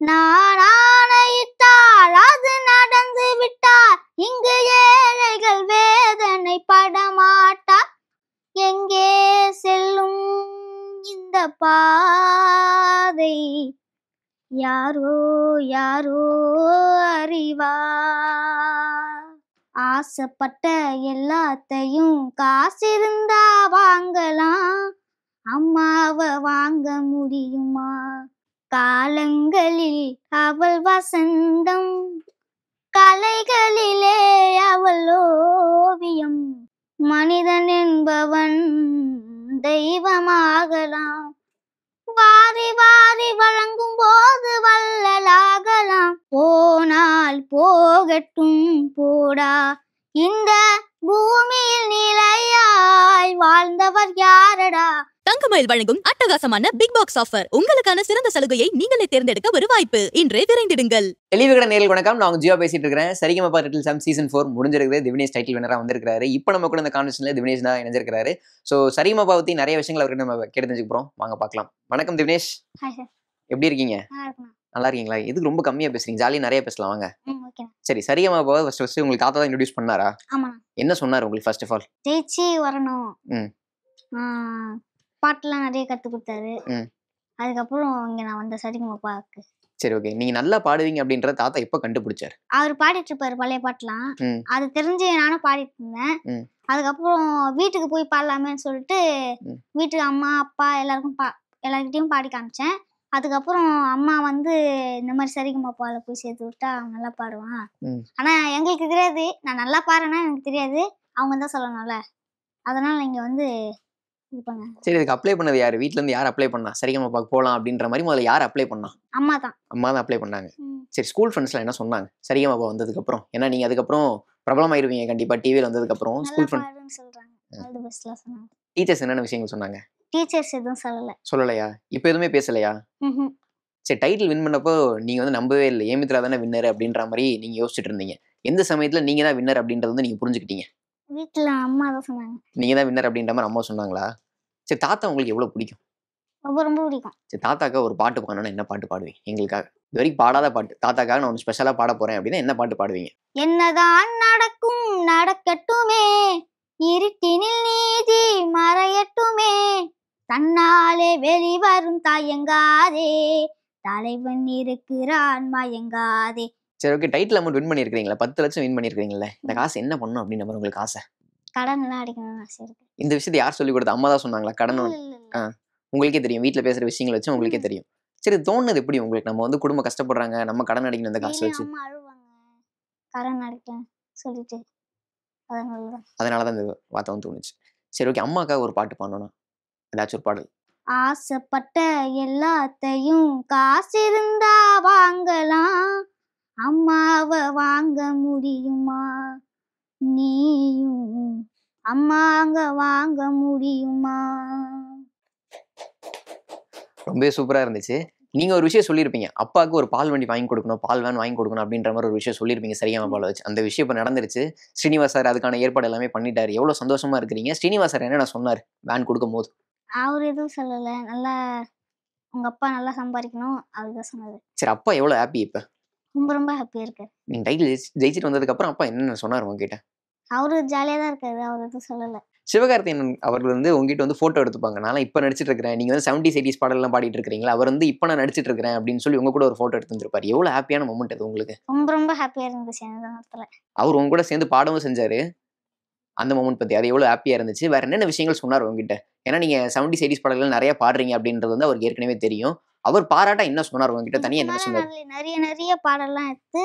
நான் ஆணையிட்டால் அது நடந்து விட்டால் இங்கு ஏழைகள் வேதனை படமாட்டார். எங்கே செல்லும் இந்த பாதை யாரோ யாரோ அறிவார். ஆசைப்பட்ட எல்லாத்தையும் காசிருந்தா வாங்கலாம், அம்மாவை வாங்க முடியுமா? காலங்களில் அவள் வசந்தம், கலைகளிலே அவள் ஓவியம். மனிதன் என்பவன் தெய்வமாகலாம், வாரி வாரி வழங்கும் போது வள்ளலாகலாம். போனால் போகட்டும் போடா, இந்த பூமியில் நிலையாய் வாழ்ந்தவர் யாரடா? தங்கமயில் வழங்கும் அட்டகாசமான பிக் பாக்ஸ் ஆஃபர். உங்களுக்கான சிறந்த சலுகையை நீங்களே தேர்ந்தெடுக்க ஒரு வாய்ப்பு. இன்றே விரைந்திடுங்கள். தெளிவுகட நேரில் வணக்கம். நான் ஜியோ பேசிட்டு இருக்கிறேன். சரிகமபா லிட்டில் சாம் சீசன் 4 முடிஞ்சிருக்குது. திவினேஷ் டைட்டில் வினரா வந்திருக்காரு. இப்போ நம்ம கூட இந்த கான்வர்சேஷன்ல திவினேஷ் தான் இணைஞ்சிருக்காரு. ஸோ சரிகமபா பத்தி நிறைய விஷயங்கள் அவர்கிட்ட நம்ம கேட்டு தெரிஞ்சுக்க போறோம். வாங்க பார்க்கலாம். வணக்கம் திவினேஷ், எப்படி இருக்கீங்க? நல்லா இருக்கீங்களா? இதுக்கு ரொம்ப கம்மியா பேசுறீங்க, ஜாலியா நிறைய பேசலாம் வாங்க. சரி, சரிகமபாவை ஃபர்ஸ்ட் உங்களுக்கு தாத்தா தான் இன்ட்ரோடியூஸ் பண்ணாரா? என்ன சொன்னாரு உங்களுக்கு ஃபர்ஸ்ட் ஆஃப் ஆல்? ஜெயிச்சு வரணும், பாட்டுலாம் நிறைய கத்து கொடுத்தாரு. அதுக்கப்புறம் இங்க நான் வந்த சரிகமபாக்கு. சரி, ஓகே. நீங்க நல்லா பாடுவீங்க அப்படின்ற தாத்தா எப்ப கண்டுபிடிச்சாரு? அவர் பாடிட்டு இருப்பாரு பழைய பாட்டுலாம், அது தெரிஞ்சு நானும் பாடிட்டு இருந்தேன். அதுக்கப்புறம் வீட்டுக்கு போய் பாடலாமேன்னு சொல்லிட்டு வீட்டுக்கு அம்மா அப்பா எல்லார்கிட்டையும் பாடி காமிச்சேன். அதுக்கப்புறம் அம்மா வந்து இந்த மாதிரி சரிகமபால போய் சேர்த்து விட்டா அவன் நல்லா பாடுவான். ஆனா எங்களுக்கு தெரியாது, நான் நல்லா பாடுறேன்னா எனக்கு தெரியாது, அவங்க தான் சொல்லணும்ல, அதனால நீங்க வந்து சரி, இதுக்கு அப்ளை பண்ணது யாரு? வீட்ல இருந்து யார் அப்ளை பண்ணா சரிகமபாக்கு போலாம் அப்படின்ற மாதிரி? முதல்ல யார் அப்ளை பண்ணா? அம்மா தான் அப்ளை பண்ணாங்க. சரி, ஸ்கூல் ஃப்ரெண்ட்ஸ்லாம் என்ன சொன்னாங்க சரிகமபா வந்ததுக்கு அப்புறம்? ஏன்னா நீங்க அதுக்கப்புறம் பிரபலமாயிருவீங்க கண்டிப்பா டிவில வந்ததுக்கு அப்புறம். ஸ்கூல் ஃப்ரெண்ட்ஸ் சொல்றாங்க, ஆல் தி பெஸ்ட்லாம் சொன்னாங்க. டீச்சர்ஸ் என்னென்ன விஷயங்கள் சொன்னாங்க? டீச்சர்ஸ் எதுவும் சொல்லலையா? இப்போ எதுவுமே பேசலையா? சரி, டைட்டில் வின் பண்ணப்போ நீங்க வந்து நம்பவே இல்லை, ஏமித்ரா தானே வின்னர் அப்படின்ற மாதிரி நீங்க யோசிச்சுட்டு இருந்தீங்க. எந்த சமயத்துல நீங்க தான் வின்னர் அப்படின்றது வந்து நீங்க புரிஞ்சுக்கிட்டீங்க? வீட்டுல அம்மா தான் சொன்னாங்க, நீங்க தான் வின்னர் அப்படின்ற மாதிரி அம்மா சொன்னாங்களா? சரி, தாத்தா உங்களுக்கு எவ்வளவு பிடிக்கும்? ரொம்ப ரொம்ப பிடிக்கும். சரி, தாத்தாக்கா ஒரு பாட்டு பாடணும்னா என்ன பாட்டு பாடுவீங்க எங்களுக்காக? இது வரைக்கும் பாடாத பாட்டு, தாத்தாக்காக நான் ஒன்று ஸ்பெஷலா பாட போறேன் அப்படின்னா என்ன பாட்டு பாடுவீங்க? என்னதான் நடக்கும் நடக்கட்டுமே, இருட்டினில் நீதி மறையட்டுமே, தன்னாலே வெளிவரும் தயங்காதே, தலைவன் இருக்கிறான் மயங்காதே. சரி, ஓகே. டைட்டில் அமௌண்ட் வின் பண்ணிருக்கீங்களா? 10 லட்சம் வின் பண்ணிருக்கீங்களா? இந்த காசு என்ன பண்ணும் அப்படின்னு மாதிரி உங்களுக்கு ஆசை? கடன் எல்லாம் அடிக்கணும்னு ஆசை இருக்கு. இந்த விஷயத்தை யார் சொல்லி கொடுத்தா? அம்மா தான் சொன்னாங்களா? கடன் உங்களுக்கே தெரியும், வீட்டுல பேசுற விஷயங்கள் வச்சு உங்களுக்கே தெரியும். சரி, தோணுது எப்படி உங்களுக்கு? நம்ம வந்து குடும்பம் கஷ்டப்படுறாங்க, நம்ம கடன் அடிக்கணும் இந்த காசு வச்சு. அம்மா அழுவாங்க கடன் அடிக்கணும் சொல்லிட்டு, அதனாலதான் இந்த வார்த்தை வந்து தோணுச்சு. சரி, ஓகே. அம்மாக்காக ஒரு பாட்டு பாடணும், ஏதாச்சும் ஒரு பாடல். ஆசைப்பட்ட எல்லாத்தையும் காசிருந்தா வாங்கலாம், அம்மாவை வாங்க முடியுமா? நீயும் அம்மாங்க வாங்க முடியுமா? ரொம்பவே சூப்பரா இருந்துச்சு. நீங்க ஒரு விஷயம் சொல்லியிருப்பீங்க, அப்பாவுக்கு ஒரு பால் வண்டி வாங்கி கொடுக்கணும், பால் வேன் வாங்கி கொடுக்கணும் அப்படின்ற மாதிரி ஒரு விஷயம் சொல்லியிருப்பீங்க சரிகமபால வச்சு. அந்த விஷயம் இப்போ நடந்துருச்சு. ஸ்ரீனிவாஸ் சார் அதுக்கான ஏற்பாடு எல்லாமே பண்ணிட்டாரு. எவ்வளவு சந்தோஷமா இருக்கிறீங்க? ஸ்ரீனிவாஸ் சார் என்ன சொன்னாரு வேன் கொடுக்கும் போது? அவர் எதுவும் சொல்லல, நல்லா உங்க அப்பா நல்லா சம்பாதிக்கணும் அதுதான் சொன்னாரு. சரி, அப்பா எவ்வளவு ஹாப்பி? இப்ப ரொம்ப ரொம்ப ஹாப்பியா இருக்காரு. நீங்க டைட்டில் ஜெயிச்சிட்டு வந்ததுக்கு அப்புறம் அப்பா என்ன சொன்னாரு உங்ககிட்ட? அவரு ஜாலியா தான் இருக்காரு, அவர் எதுவும் சொல்லல. சிவகார்த்திகேயன் அவர்கள் வந்து உங்ககிட்ட வந்து போட்டோ எடுத்துப்பாங்க, நான் இப்ப நடிச்சிட்டு இருக்கிறேன், நீங்க வந்து 70s 80s பாடலாம் பாடிட்டு இருக்கீங்களா, அவர் வந்து இப்ப நான் நடிச்சிட்டு இருக்கிறேன் அப்படின்னு சொல்லி உங்க கூட ஒரு போட்டோ எடுத்து வந்திருப்பாரு. எவ்வளவு ஹாப்பியான மொமெண்ட் அது உங்களுக்கு? ரொம்ப ரொம்ப ஹாப்பியா இருந்துச்சு அந்த நேரத்துல. அவர் உங்க கூட சேர்ந்து பாடவும் செஞ்சாரு. அந்த மொமெண்ட் பத்தி அது எவ்வளவு ஹாப்பியா இருந்துச்சு? வேற என்னென்ன விஷயங்கள் சொன்னார் உங்ககிட்ட? ஏன்னா நீங்க 70s 80s பாடல்கள் நிறைய பாடுறீங்க அப்படின்றது வந்து அவருக்கு ஏற்கனவே தெரியும். அவர் பாராட்டா என்ன சொன்னார் உங்ககிட்ட? தனியா என்ன சொன்னார்? நிறைய பாடலாம் எடுத்து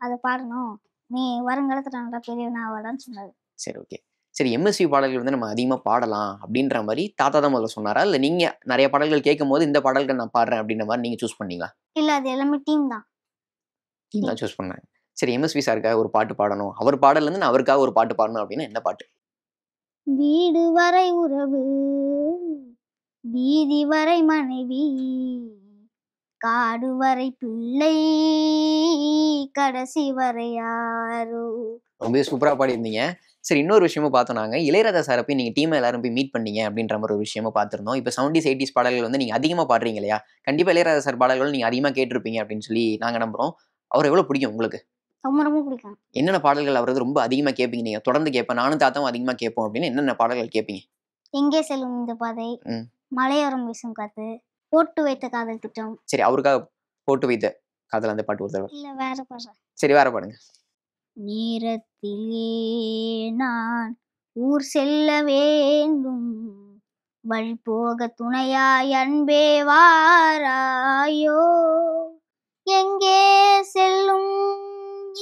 அதை பாடணும், நீ வருங்காலத்துல நல்லா பெரியவனா ஆவாடான்னு சொன்னாரு. சரி, ஓகே. சரி, எம்எஸ்வி பாடல்கள் வந்து நம்ம அதிகமா பாடலாம் அப்படின்ற மாதிரி தாத்தா தான் முதல்ல சொன்னாரா, இல்ல நீங்க நிறைய பாடல்கள் கேட்கும் போது இந்த பாடல்கள் நான் பாடுறேன் அப்படின்ற மாதிரி நீங்க சூஸ் பண்ணீங்களா? இல்ல, அது எல்லாமே டீம் தான் சூஸ் பண்ணாங்க. சரி, எம்எஸ்வி சாருக்காக ஒரு பாட்டு பாடணும், அவர் பாடல்ல இருந்து நான் அவருக்காக ஒரு பாட்டு பாடணும் அப்படின்னா என்ன பாட்டு? வீடு வரை உறவு, வீதி வரை மனைவி, காடு வரை பிள்ளை, கடைசி வரை யாரோ. ரொம்ப சூப்பரா பாடி இருந்தீங்க. சரி, இன்னொரு விஷயமும் பார்த்தோம் நாங்க. இளையராஜா சார போய் நீங்க டீமா எல்லாரும் போய் மீட் பண்ணீங்க அப்படின்ற மாதிரி ஒரு விஷயமும் பார்த்திருந்தோம். இப்ப 70s 80s பாடல்கள் வந்து நீங்க அதிகமா பாடுறீங்க இல்லையா? கண்டிப்பா இளையராஜா சார் பாடல்கள் நீங்க அதிகமா கேட்டிருப்பீங்க அப்படின்னு சொல்லி நாங்க நம்புறோம். அவர எவ்வளவு பிடிக்கும் உங்களுக்கு? ரொம்ப ரொம்ப பிடிக்கும். என்னென்ன பாடல்கள் அவரது ரொம்ப அதிகமா கேட்பீங்க நீங்க? தொடர்ந்து கேட்பேன். நானும் தாத்தாவும் அதிகமா கேட்போம் அப்படின்னு என்னென்ன பாடல்கள் கேட்பீங்க? எங்கே செல்லும் இந்த பாதை, மலையோரம் வீசும் காத்து, போட்டு வைத்த காதல் திட்டம். சரி, அவருக்காக போட்டு வைத்த காதல் அந்த பாட்டு ஒரு தடவை. இல்ல வேற பாடுறேன். சரி, வேற பாடுங்க. நேரத்திலே நான் ஊர் செல்ல வேண்டும், வழி போக துணையாய் அன்பே வாராயோ, எங்கே செல்லும்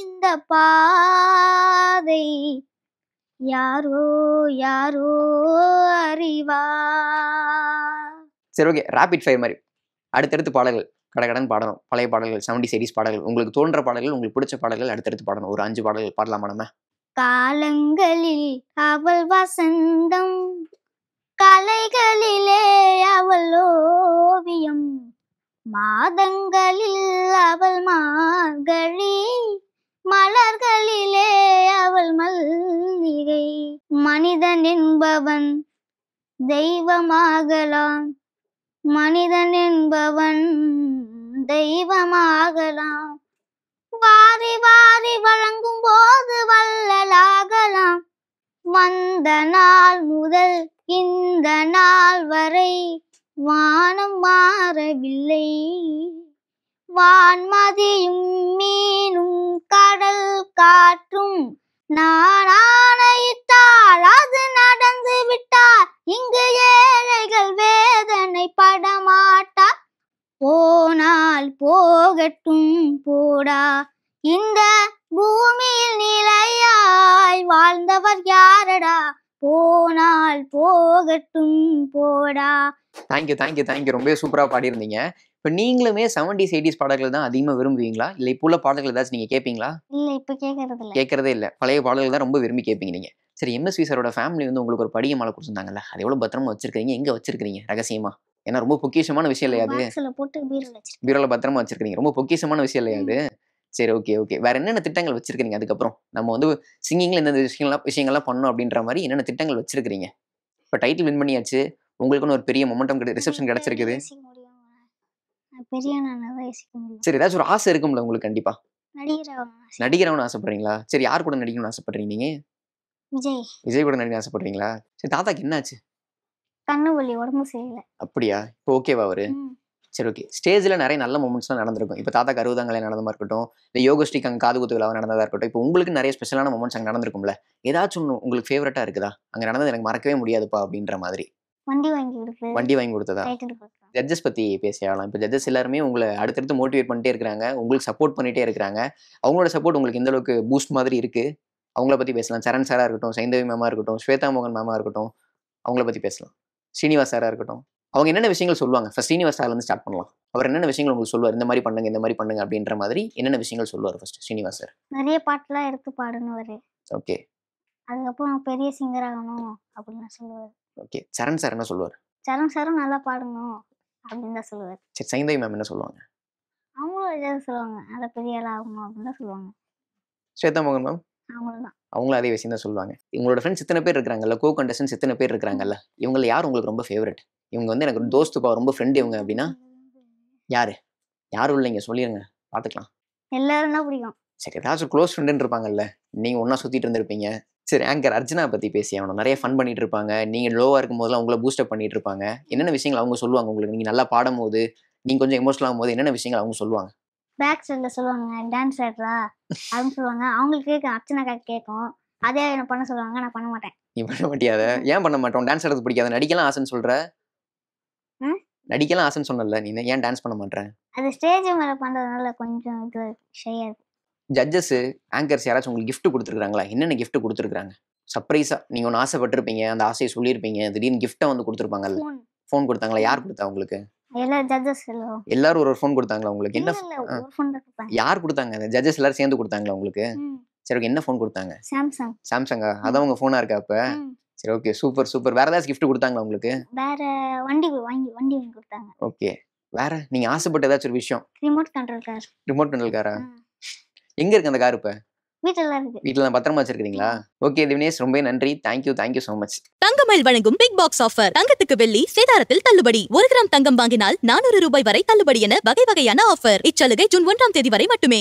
இந்த பாதை யாரோ யாரோ அறிவா. சரி, ஓகே. ராபிட் ஃபயர் மாதிரி அடுத்தடுத்து பாடல்கள் கடகடன் பாடணும். பழைய பாடல்கள் 70s 80s பாடல்கள், உங்களுக்கு தோன்ற பாடல்கள், உங்களுக்கு பிடிச்ச பாடல்கள் அடுத்தடுத்து பாடணும். ஒரு 5 பாடல்கள் பாடலாமா நம்ம? காலங்களில் அவள் வசந்தம், கலைகளிலே அவள் ஓவியம், மாதங்களில் அவள் மார்கழி, மலர்களிலே அவள் மல்லிகை. மனிதன் என்பவன் தெய்வமாகலாம், மனிதன் என்பவன் தெய்வமாகலாம், வாரி வாரி வழங்கும் போது வள்ளலாகலாம். வந்த நாள் முதல் இந்த நாள் வரை வானம் மாறவில்லை, வான்மதியும் மீனும் கடல் காற்றும் நான் ஆணையிட்டால் அது நடந்து விட்டால் இங்கு ஏழைகள் வேதனை படமாட்டார். போனால் போகட்டும் போடா, இந்த பூமியில் நிலையாய் வாழ்ந்தவர் யாரடா, போனால் போகட்டும் போடா. தேங்க்யூ. ரொம்பவே சூப்பரா பாடியிருந்தீங்க. இப்ப நீங்களுமே 70s 80s பாடல்கள் தான் அதிகமா விரும்புவீங்களா? இல்ல இப்போ உள்ள பாடல்கள் ஏதாச்சும் நீங்க கேட்பீங்களா? இல்ல, இப்ப கேக்குறது கேட்கறதே இல்ல. பழைய பாடல்கள் தான் ரொம்ப விரும்பி கேட்பீங்க நீங்க. சரி, எம்எஸ்வி சாரோட ஃபேமிலி வந்து உங்களுக்கு ஒரு படிக மாலை கொடுத்துருந்தாங்கல்ல, அது எவ்வளவு பத்திரமா வச்சிருக்கீங்க? எங்க வச்சிருக்கீங்க ரகசியமா? ஏன்னா ரொம்ப பொக்கிஷமான விஷயம் இல்லையா அது? பாக்ஸ்ல போட்டு பீரோல வச்சிருக்கேன். பீரோல பத்திரமா வச்சிருக்கீங்க. ரொம்ப பொக்கிஷமான விஷயம் இல்லையா அது? சரி, ஓகே. வேற என்னென்ன திட்டங்கள் வச்சிருக்கீங்க அதுக்கப்புறம்? நம்ம வந்து சிங்கிங்ல இந்த விஷயங்கள்லாம் பண்ணணும் அப்படின்ற மாதிரி என்னென்ன திட்டங்கள் வச்சிருக்கீங்க? இப்ப டைட்டில் வின் பண்ணியாச்சு. உங்களுக்குன்னு ஒரு பெரிய மொமெண்டம் ரிசப்ஷன் கிடைச்சிருக்குது. சரி, ஏதாச்சும் ஒரு ஆசை இருக்கும்ல உங்களுக்கு கண்டிப்பா? நடிகராகணும்னு ஆசைப்படுறீங்களா? சரி, யார் கூட நடிக்கணும்னு ஆசைப்படுறீங்க நீங்க? விஜய் கூட நடிக்கணும்னு ஆசைப்படுறீங்களா? சரி, தாத்தாக்கு என்னாச்சு? கண்ணு வலி, உடம்பு சரியில்லை. அப்படியா? இப்போ ஓகேவா அவரு? சரி, ஓகே. ஸ்டேஜ்ல நிறைய நல்ல மொமெண்ட்ஸ்லாம் நடந்திருக்கும். இப்போ தாத்தாக்கு 60ஆம் கல்யாணம் நடந்தமா இருக்கட்டும், இல்லை யோகஸ்ரீக்கு அங்கே காது குத்து விழாவா நடந்ததா இருக்கட்டும், இப்போ உங்களுக்கு நிறைய ஸ்பெஷலான மொமெண்ட்ஸ் அங்கே நடந்திருக்கும்ல, ஏதாச்சும் ஒன்று உங்களுக்கு ஃபேவரட்டா இருக்குதா? அங்கே நடந்தது எனக்கு மறக்கவே முடியாதுப்பா அப்படின்ற மாதிரி. வண்டி வாங்கி கொடுத்ததா? ஜட்ஜஸ் பத்தி பேசியாகலாம். இப்போ ஜட்ஜஸ் எல்லாருமே உங்களை அடுத்தடுத்து மோட்டிவேட் பண்ணிட்டே இருக்கிறாங்க, உங்களுக்கு சப்போர்ட் பண்ணிட்டே இருக்கிறாங்க. அவங்களோட சப்போர்ட் உங்களுக்கு எந்த அளவுக்கு பூஸ்ட் மாதிரி இருக்கு? அவங்கள பத்தி பேசலாம். சரண் சாரா இருக்கட்டும், சைந்தவி மேமா இருக்கட்டும், ஸ்வேதா மோகன் மேமா இருக்கட்டும், அவங்கள பத்தி பேசலாம். ஸ்ரீனிவாஸ் சாரா இருக்கட்டும், அவங்க என்னென்ன விஷயங்கள் சொல்லுவாங்க? ஃபர்ஸ்ட் ஸ்ரீனிவாஸ் சார்ல இருந்து ஸ்டார்ட் பண்ணலாம். அவர் என்னென்ன விஷயங்கள் உங்களுக்கு சொல்லுவார்? இந்த மாதிரி பண்ணுங்க அப்படின்ற மாதிரி என்னென்ன விஷயங்கள் சொல்லுவார் ஃபர்ஸ்ட் ஸ்ரீனிவாஸ் சார்? நிறைய பாட்டுலாம் எடுத்து பாடுனவரு. ஓகே. அதுக்கப்புறம் பெரிய சிங்கர் ஆகணும் அப்படின்னு சொல்லுவார். ஓகே. சரண் சார் என்ன சொல்லுவார்? சரண் சாரும் நல்லா பாடணும் அப்படின்னு தான் சொல்லுவார். சரி, சைந்தவி மேம் என்ன சொல்லுவாங்க? அவங்களும் ஏதாவது சொல்லுவாங்க, நல்லா பெரிய ஆள் ஆகணும் அப்படின்னு தான் சொல்லுவாங்க. ஸ்வேதா மோகன் மேம் அவங்களும் அவங்களும் அதே விஷயம் தான் சொல்லுவாங்க. உங்களோட ஃப்ரெண்ட்ஸ் இத்தனை பேர் இருக்கிறாங்கல்ல, கோ கண்டஸ்டன்ஸ் இத்தனை பேர் இருக்கிறாங்கல்ல, இவங்கள யார் உங்களுக்கு ரொம்ப ஃபேவரட்? இவங்க வந்து எனக்கு தோஸ்துப்பா, ரொம்ப ஃப்ரெண்டு இவங்க அப்படின்னா யாரு? யாரும் இல்லைங்க, சொல்லிடுங்க, பார்த்துக்கலாம். எல்லாரும் தான் பிடிக்கும். சரி, ஏதாச்சும் க்ளோஸ் ஃப்ரெண்டுன்னு இருப்பாங்கல்ல, நீங்கள் ஒன்றா சுற்றிட்டு இருந்திருப்பீங்க. சரி, ஆங்கர் அர்ச்சனா பற்றி பேசி ஆகணும். நிறைய ஃபன் பண்ணிட்டு இருப்பாங்க. நீங்கள் லோவாக இருக்கும் போதெல்லாம் உங்களை பூஸ்டப் பண்ணிட்டு இருப்பாங்க. என்னென்ன விஷயங்கள் அவங்க சொல்லுவாங்க உங்களுக்கு? நீங்கள் நல்லா பாடும் போது, நீங்கள் கொஞ்சம் எமோஷனல் ஆகும் போது என்னென்ன விஷயங்கள் அவங்க சொல்லுவாங்க? பேக் சைடில் சொல்லுவாங்க, டான்ஸ் ஆடுறா அப்படின்னு சொல்லுவாங்க. அவங்களுக்கு கேட்கும், அர்ச்சனா கேட்கும். அதே என்ன பண்ண சொல்லுவாங்க, நான் பண்ண மாட்டேன். நீ பண்ண மாட்டியாத? ஏன் பண்ண மாட்டோம்? டான்ஸ் ஆடுறது பிடிக்காது? நடிக்கலாம் ஆசைன்னு சொல்கிற, நடிக்கலாம் ஆசைன்னு சொன்னல, நீ ஏன் டான்ஸ் பண்ண மாட்டேன்? அது ஸ்டேஜ் மேலே பண்ணுறதுனால கொஞ்சம் இது ஷையாக இருக்கு. ஜட்ஜஸ், ஆங்கர்ஸ் யாராச்சும் உங்களுக்கு கிஃப்ட் கொடுத்துருக்காங்களா? என்னென்ன கிஃப்ட் கொடுத்துருக்காங்க? சர்ப்ரைஸாக நீங்கள் ஒன்று ஆசைப்பட்டிருப்பீங்க, அந்த ஆசையை சொல்லியிருப்பீங்க, திடீர்னு கிஃப்ட்டை வந்து கொடுத்துருப்பாங்கல்ல. ஃபோன் கொடுத்தாங்களா? யார் கொடுத்தா உங்களுக்கு? எல்லாரும் ஒரு ஃபோன் கொடுத்தாங்களா உங்களுக்கு? என்ன யார் கொடுத்தாங்க? ஜட்ஜஸ் எல்லாரும் சேர்ந்து கொடுத்தாங்களா உங்களுக்கு? சரி, ஓகே. என்ன ஃபோன் கொடுத்தாங்க? சாம்சங்கா? அதான் உங்க ஃபோனா இருக்கா அப்ப? சரி, ஓகே. சூப்பர். வேற ஏதாச்சும் கிஃப்ட் கொடுத்தாங்களா உங்களுக்கு? வேற வண்டி வாங்கி கொடுத்தாங்க. ஓகே. வேற நீங்க ஆசைப்பட்ட ஏதாச்சும் ஒரு விஷயம்? Remote control car. Remote control காரா? எங்க இருக்கு அந்த கார் இப்ப? வீட்டுல இருக்கு. வீட்டுல பத்திரமா வச்சிருக்கீங்களா? ஓகே தினேஷ், ரொம்ப நன்றி. Thank you so much. தங்கமயில் வழங்கும் பிக் பாக்ஸ் ஆஃபர். தங்கத்துக்கு வெள்ளி சேதாரத்தில் தள்ளுபடி. 1 கிராம் தங்கம் வாங்கினால் 400 ரூபாய் வரை தள்ளுபடி என வகை வகையான ஆஃபர். இச்சலுகை ஜூன் 1ஆம் தேதி வரை மட்டுமே.